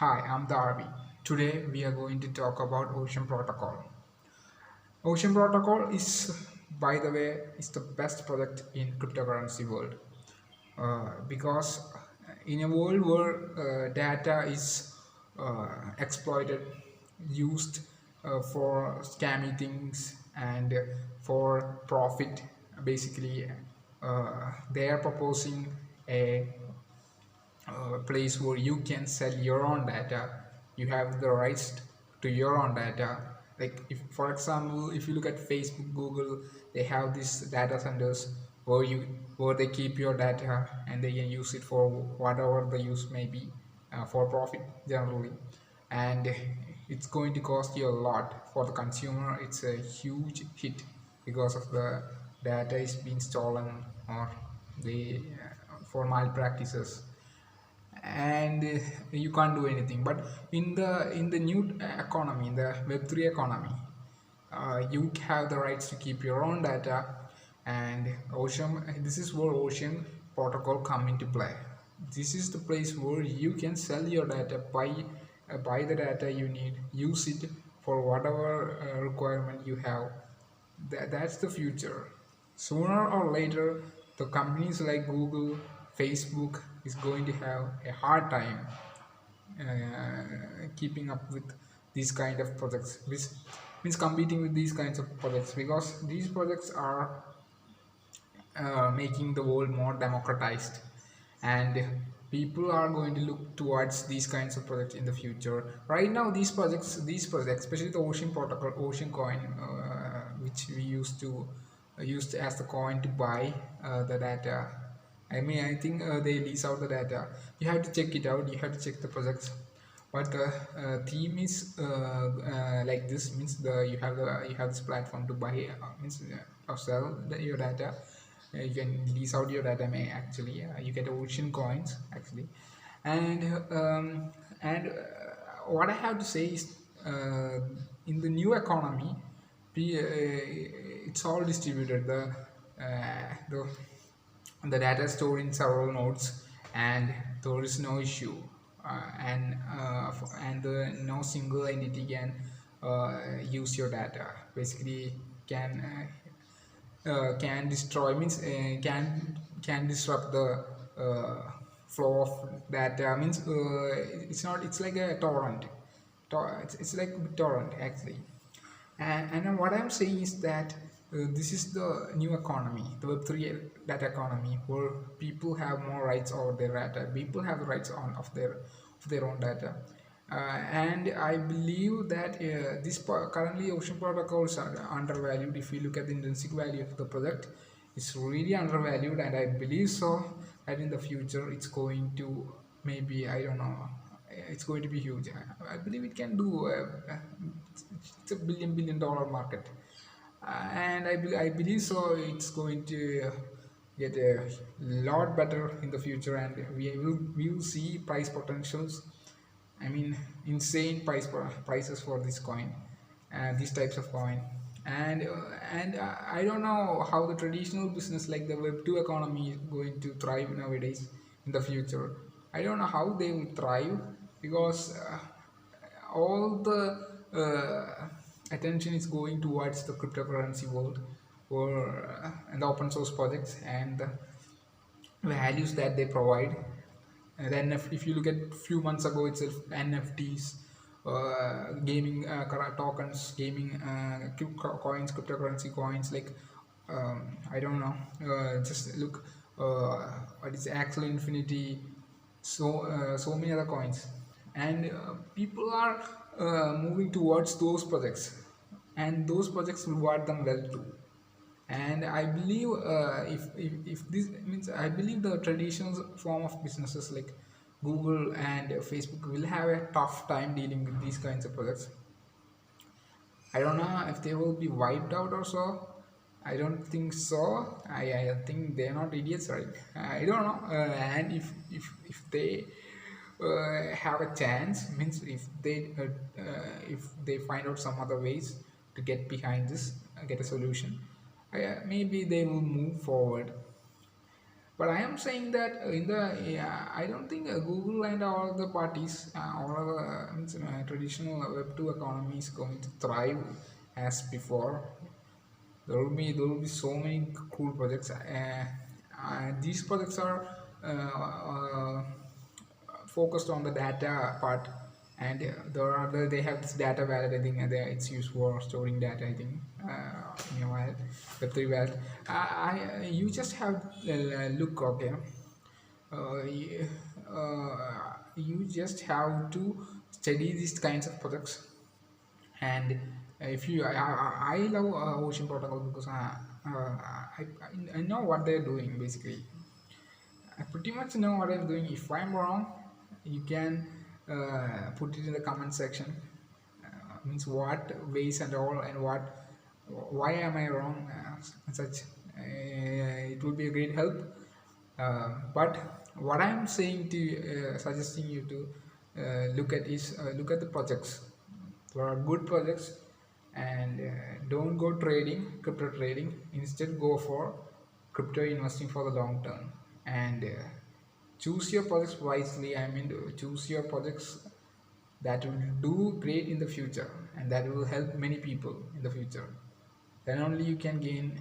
Hi, I'm Darby. Today we are going to talk about Ocean Protocol. Ocean Protocol is, by the way, is the best project in cryptocurrency world because in a world where data is exploited, used for scammy things and for profit, basically, they are proposing a place where you can sell your own data. You have the rights to your own data. Like, if for example, if you look at Facebook, Google, they have these data centers where they keep your data and they can use it for whatever the use may be, for profit generally. And it's going to cost you a lot. For the consumer, it's a huge hit because of the data is being stolen, or they for malpractices. And you can't do anything. But in the new economy, in the web3 economy, you have the rights to keep your own data. And ocean this is where Ocean Protocol come into play. This is the place where you can sell your data, buy the data you need, use it for whatever requirement you have. That's the future. Sooner or later, the companies like Google, Facebook is going to have a hard time keeping up with these kind of projects, which means competing with these kinds of projects, because these projects are making the world more democratized, and people are going to look towards these kinds of projects in the future. Right now, these projects, especially the Ocean Protocol, Ocean Coin, which we used as the coin to buy the data. I mean, I think they lease out the data. You have to check it out. You have to check the projects. But the theme is like this, means you have this platform to buy, means or sell your data. You can lease out your data. May actually, you get Ocean coins actually. And what I have to say is, in the new economy, it's all distributed. The data stored in several nodes, and there is no issue, and no single entity can use your data. Basically, can destroy, means can disrupt the flow of data. Means it's not, it's like a torrent. It's like torrent actually. And then what I'm saying is that this is the new economy, the Web3 data economy, where people have more rights over their data. People have the rights on of their own data. And I believe that currently Ocean protocols are undervalued. If you look at the intrinsic value of the product, it's really undervalued, and I believe so that in the future it's going to, maybe, I don't know, it's going to be huge. I believe it can do. It's a billion-dollar market, and I believe so. It's going to get a lot better in the future, and we will see price potentials. I mean, insane prices for this coin, these types of coin. And I don't know how the traditional business like the Web2 economy is going to thrive nowadays in the future. I don't know how they will thrive, because all the attention is going towards the cryptocurrency world, or and the open source projects and the values that they provide. And then if you look at few months ago itself, NFTs, gaming tokens, gaming coins, cryptocurrency coins, like, I don't know, just look, what is Axel Infinity, so many other coins. And people are moving towards those projects, and those projects reward them well too. And I believe, if this means, I believe the traditional form of businesses like Google and Facebook will have a tough time dealing with these kinds of projects. I don't know if they will be wiped out or so. I don't think so. I think they're not idiots, right? I don't know. And if they have a chance, means if they find out some other ways to get behind this, get a solution, maybe they will move forward. But I am saying that in the I don't think Google and all the parties, all of the traditional Web2 economy is going to thrive as before. There will be so many cool projects. These projects are focused on the data part, and they have this data wallet. I think it's used for storing data. I think in a while, Web3 wallet. You just have look, okay. You, you just have to study these kinds of projects. And if you I love Ocean Protocol because I know what they're doing. Basically, I pretty much know what I'm doing. If I'm wrong, you can put it in the comment section. Means what ways and all, and why am I wrong, and such. It would be a great help. But what I'm saying to suggesting you to look at is look at the projects. There are good projects, and don't go trading, crypto trading. Instead, go for crypto investing for the long term, and choose your projects wisely. I mean, choose your projects that will do great in the future, and that will help many people in the future. Then only you can gain,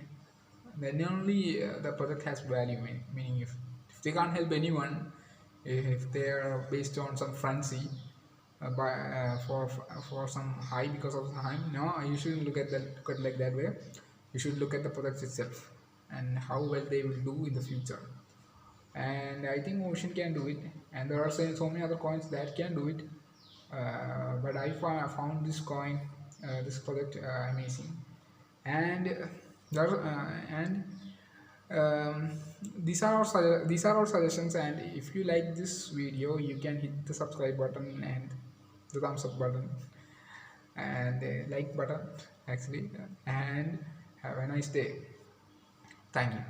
then only the project has value. Meaning, if they can't help anyone, if they are based on some frenzy, for some high, because of the high, no, you shouldn't look at like that way. You should look at the product itself and how well they will do in the future. And I think Ocean can do it, and there are so many other coins that can do it. But I found this coin, this project, amazing. And there and these are our suggestions. And if you like this video, you can hit the subscribe button and the thumbs up button and the like button, actually. And have a nice day. Thank you.